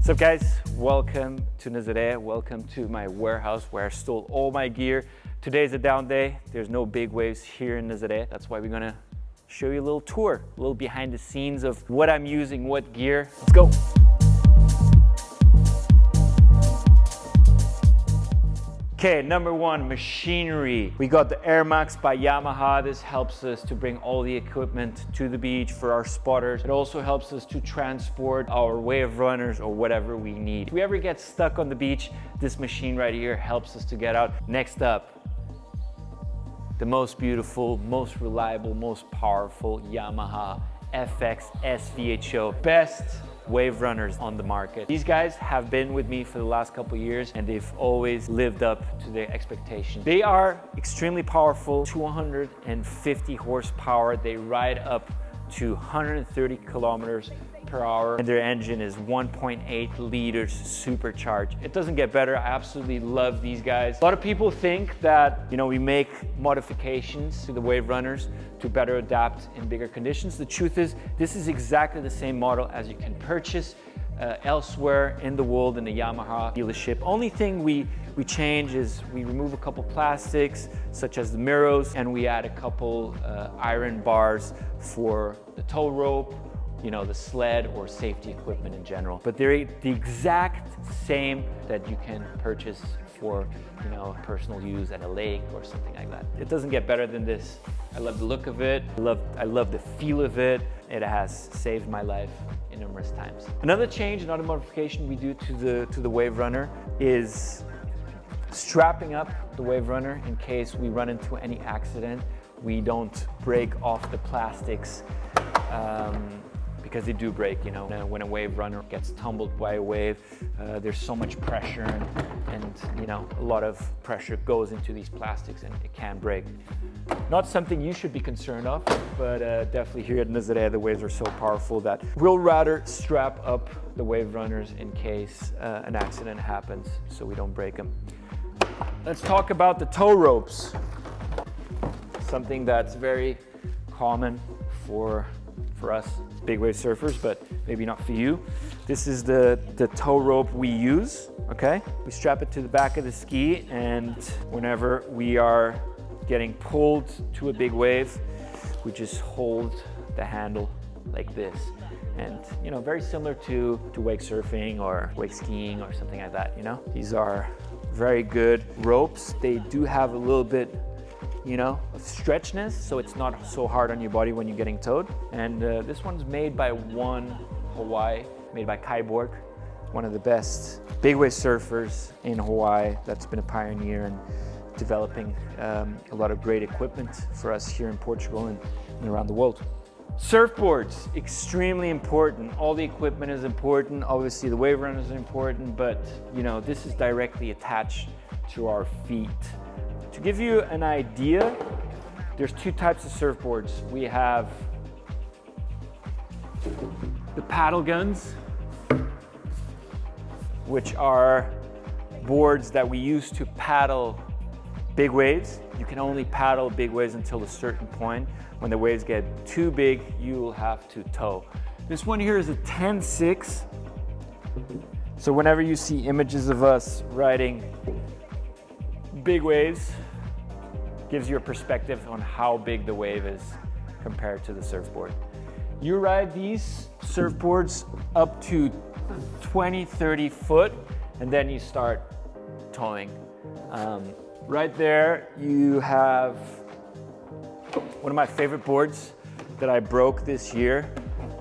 What's up guys? Welcome to Nazaré. Welcome to my warehouse where I stole all my gear. Today's a down day. There's no big waves here in Nazaré. That's why we're gonna show you a little tour, a little behind the scenes of what I'm using, what gear. Let's go. Okay, number one, machinery. We got the Rmax by Yamaha. This helps us to bring all the equipment to the beach for our spotters. It also helps us to transport our Waverunners or whatever we need. If we ever get stuck on the beach, this machine right here helps us to get out. Next up, the most beautiful, most reliable, most powerful Yamaha FX SVHO. Best Waverunners on the market. These guys have been with me for the last couple of years and they've always lived up to their expectations. They are extremely powerful, 250 horsepower. They ride up to 130 kilometers per hour and their engine is 1.8 liters supercharged. It doesn't get better. I absolutely love these guys. A lot of people think that, we make modifications to the Waverunners to better adapt in bigger conditions. The truth is, this is exactly the same model as you can purchase elsewhere in the world in the Yamaha dealership. Only thing we change is we remove a couple plastics such as the mirrors and we add a couple iron bars for the tow rope, the sled or safety equipment in general. But they're the exact same that you can purchase for personal use at a lake or something like that. It doesn't get better than this. I love the look of it. I love the feel of it. It has saved my life in numerous times. Another change, another modification we do to the Waverunner is strapping up the Waverunner in case we run into any accident. We don't break off the plastics because they do break, when a Waverunner gets tumbled by a wave, there's so much pressure and a lot of pressure goes into these plastics and it can break. Not something you should be concerned of, but definitely here at Nazaré, the waves are so powerful that we'll rather strap up the Waverunners in case an accident happens so we don't break them. Let's talk about the tow ropes. Something that's very common for us big wave surfers, but maybe not for you. This is the tow rope we use, okay? We strap it to the back of the ski and whenever we are getting pulled to a big wave, we just hold the handle like this. And very similar to wake surfing or wake skiing or something like that, These are very good ropes. They do have a little bit of stretchness, so it's not so hard on your body when you're getting towed. And this one's made by One Hawaii, made by Kyborg, one of the best big wave surfers in Hawaii that's been a pioneer in developing a lot of great equipment for us here in Portugal and around the world. Surfboards, extremely important. All the equipment is important. Obviously the Waverunners are important, but this is directly attached to our feet. To give you an idea, there's two types of surfboards. We have the paddle guns, which are boards that we use to paddle big waves. You can only paddle big waves until a certain point. When the waves get too big, you will have to tow. This one here is a 10-6. So whenever you see images of us riding big waves, gives you a perspective on how big the wave is compared to the surfboard. You ride these surfboards up to 20-30 foot and then you start towing. Right there you have one of my favorite boards that I broke this year.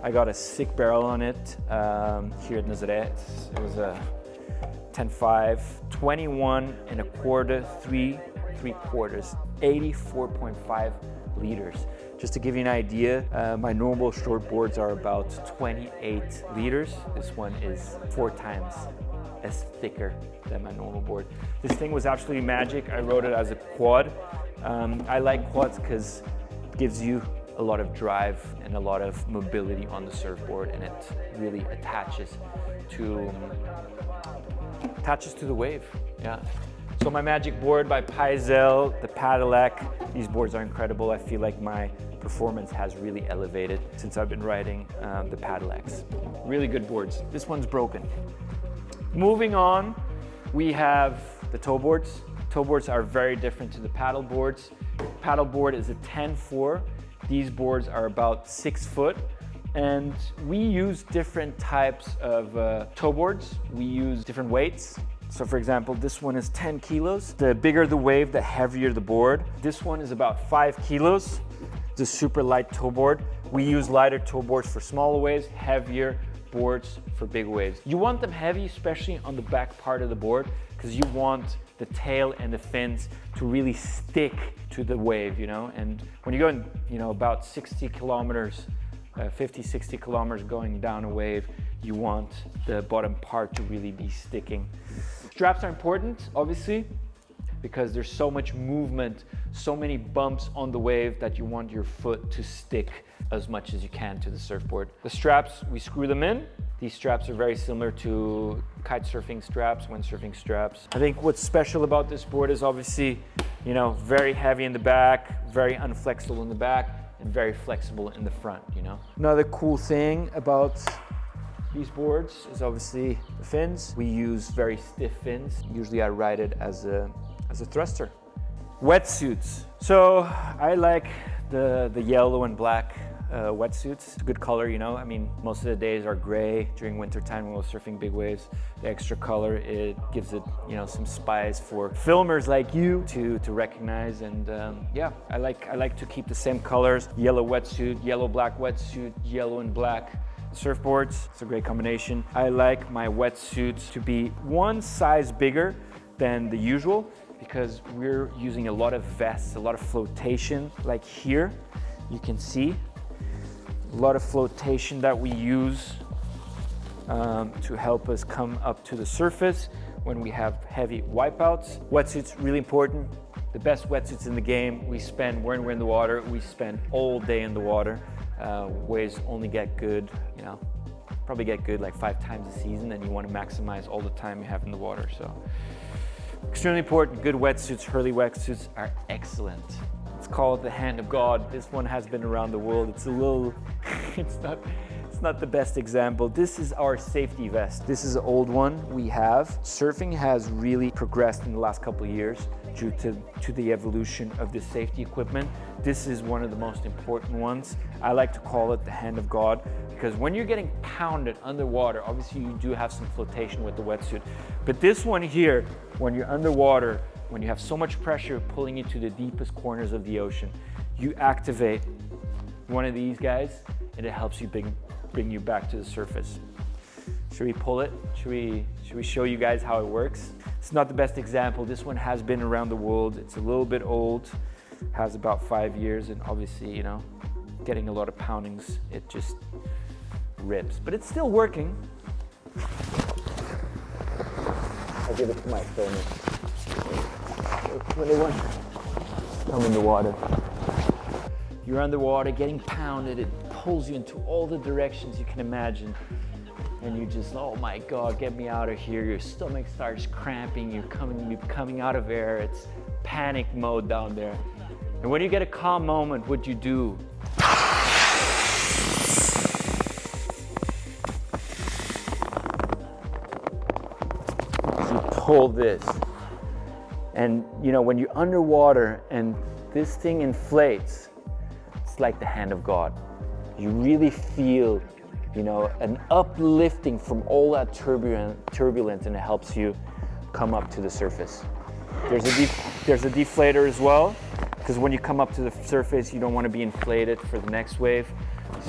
I got a sick barrel on it here at Nazaré. It was a 10.5, 21 and a quarter, 3/3, 84.5 liters. Just to give you an idea, my normal short boards are about 28 liters. This one is 4 times as thicker than my normal board. This thing was absolutely magic. I rode it as a quad. I like quads because it gives you a lot of drive and a lot of mobility on the surfboard and it really attaches to the wave. Yeah. So my magic board by Paizel, the Pedelec, these boards are incredible. I feel like my performance has really elevated since I've been riding the Pedelecs. Really good boards. This one's broken. Moving on, we have the toe boards. Toe boards are very different to the paddle boards. Paddle board is a 10-4. These boards are about 6 foot. And we use different types of toe boards. We use different weights. So for example, this one is 10 kilos. The bigger the wave, the heavier the board. This one is about 5 kilos. It's a super light toe board. We use lighter toe boards for smaller waves, heavier boards for big waves. You want them heavy, especially on the back part of the board, because you want the tail and the fins to really stick to the wave, you know? And when you're going, you know, about 60 kilometers, 50, 60 kilometers going down a wave, you want the bottom part to really be sticking. Straps are important, obviously, because there's so much movement, so many bumps on the wave that you want your foot to stick as much as you can to the surfboard. The straps, we screw them in. These straps are very similar to kite surfing straps, windsurfing straps. I think what's special about this board is obviously, you know, very heavy in the back, very unflexible in the back, and very flexible in the front, you know. Another cool thing about these boards is obviously the fins. We use very stiff fins. Usually I ride it as a thruster. Wetsuits. So I like the yellow and black wetsuits. It's a good color, you know. I mean, most of the days are gray during winter time when we're surfing big waves. The extra color, it gives it, you know, some spice for filmers like you to recognize. And yeah, I like to keep the same colors. Yellow wetsuit, yellow black wetsuit, yellow and black surfboards. It's a great combination. I like my wetsuits to be one size bigger than the usual because we're using a lot of vests, a lot of flotation. Like here, you can see a lot of flotation that we use to help us come up to the surface when we have heavy wipeouts. Wetsuits, really important. The best wetsuits in the game. When we're in the water, we spend all day in the water. Waves only get good, you know, probably get good like 5 times a season, and you want to maximize all the time you have in the water. So extremely important. Good wetsuits, Hurley wetsuits are excellent. It's called the hand of God. This one has been around the world. It's a little, it's not the best example. This is our safety vest. This is an old one we have. Surfing has really progressed in the last couple of years due to the evolution of this safety equipment. This is one of the most important ones. I like to call it the hand of God because when you're getting pounded underwater, obviously you do have some flotation with the wetsuit. But this one here, when you're underwater, when you have so much pressure pulling you to the deepest corners of the ocean, you activate one of these guys and it helps you bring you back to the surface. Should we pull it? Should we show you guys how it works? It's not the best example. This one has been around the world. It's a little bit old, has about 5 years, and obviously, you know, getting a lot of poundings, it just rips. But it's still working. I'll give it to my filmer. When they want to come in the water. You're underwater, getting pounded, it pulls you into all the directions you can imagine. And you just, oh my God, get me out of here. Your stomach starts cramping, you're coming out of air. It's panic mode down there. And when you get a calm moment, what you do? You pull this. And you know, when you're underwater and this thing inflates, it's like the hand of God. You really feel, you know, an uplifting from all that turbulence, and it helps you come up to the surface. There's a deflator as well, because when you come up to the surface, you don't want to be inflated for the next wave.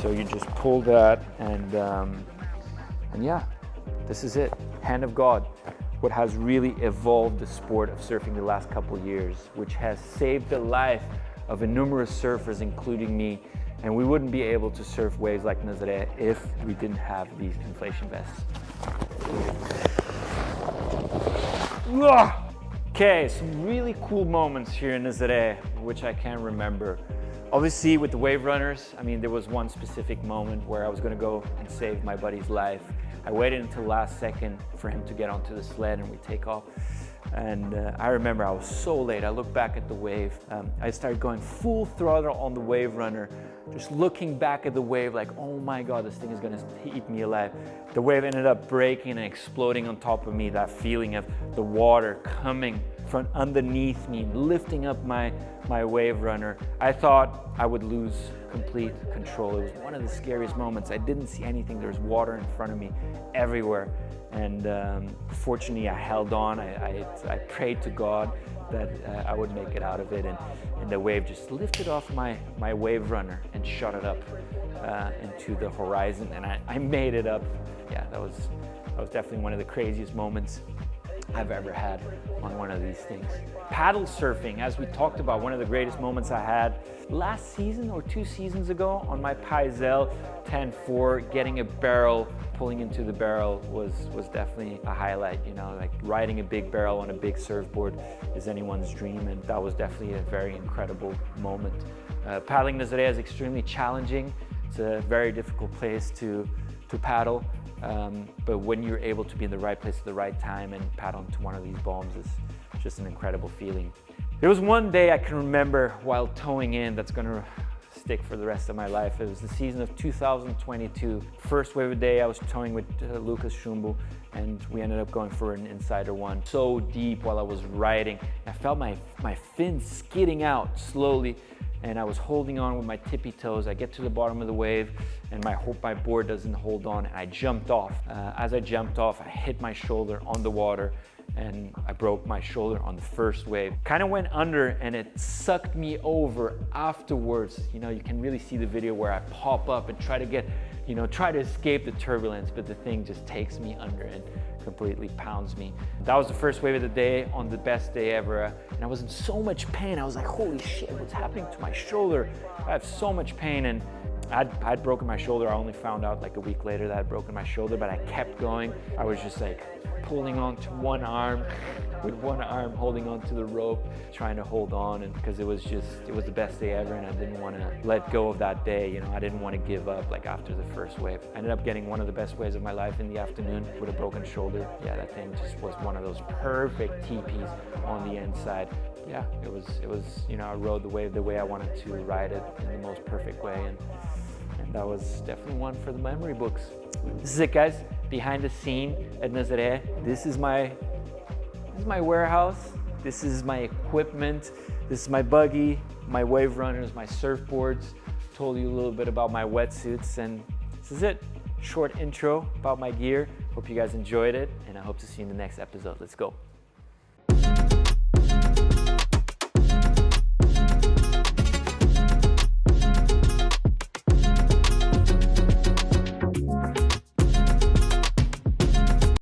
So you just pull that, and yeah, this is it. Hand of God. What has really evolved the sport of surfing the last couple of years, which has saved the life of numerous surfers, including me. And we wouldn't be able to surf waves like Nazaré if we didn't have these inflation vests. Okay, some really cool moments here in Nazaré, which I can remember. Obviously with the Waverunners, I mean, there was one specific moment where I was gonna go and save my buddy's life. I waited until last second for him to get onto the sled and we take off. And I remember I was so late. I looked back at the wave. I started going full throttle on the Waverunner, just looking back at the wave like, oh my God, this thing is gonna eat me alive. The wave ended up breaking and exploding on top of me. That feeling of the water coming from underneath me, lifting up my Waverunner. I thought I would lose complete control. It was one of the scariest moments. I didn't see anything. There was water in front of me everywhere. And fortunately, I held on. I prayed to God that I would make it out of it. And the wave just lifted off my Waverunner and shot it up into the horizon. And I made it up. Yeah, that was definitely one of the craziest moments I've ever had on one of these things. Paddle surfing, as we talked about, one of the greatest moments I had last season or 2 seasons ago on my Paisel 10-4, getting a barrel, pulling into the barrel was definitely a highlight. You know, like riding a big barrel on a big surfboard is anyone's dream, and that was definitely a very incredible moment. Paddling Nazaré is extremely challenging. It's a very difficult place to paddle. But when you're able to be in the right place at the right time and paddle into one of these bombs, is just an incredible feeling. There was one day I can remember while towing in that's gonna stick for the rest of my life. It was the season of 2022. First wave of the day, I was towing with Lucas Schumbu, and we ended up going for an insider one. So deep while I was riding, I felt my fins skidding out slowly, and I was holding on with my tippy toes. I get to the bottom of the wave, and my board doesn't hold on, and I jumped off. As I jumped off, I hit my shoulder on the water, and I broke my shoulder on the first wave. Kind of went under, and it sucked me over afterwards. You know, you can really see the video where I pop up and try to escape the turbulence, but the thing just takes me under and completely pounds me. That was the first wave of the day on the best day ever, and I was in so much pain. I was like, holy shit, what's happening to my shoulder? I have so much pain, and I'd broken my shoulder. I only found out like a week later that I'd broken my shoulder, but I kept going. I was just like pulling on to one arm, with one arm holding on to the rope, trying to hold on, and because it was the best day ever, and I didn't want to let go of that day. You know, I didn't want to give up like after the first wave. I ended up getting one of the best waves of my life in the afternoon with a broken shoulder. Yeah, that thing just was one of those perfect teepees on the inside. Yeah, it was, you know, I rode the wave the way I wanted to ride it in the most perfect way, and that was definitely one for the memory books. This is it, guys. Behind the scene at Nazaré. This is my warehouse. This is my equipment. This is my buggy, my Waverunners, my surfboards. Told you a little bit about my wetsuits, and this is it. Short intro about my gear. Hope you guys enjoyed it, and I hope to see you in the next episode. Let's go.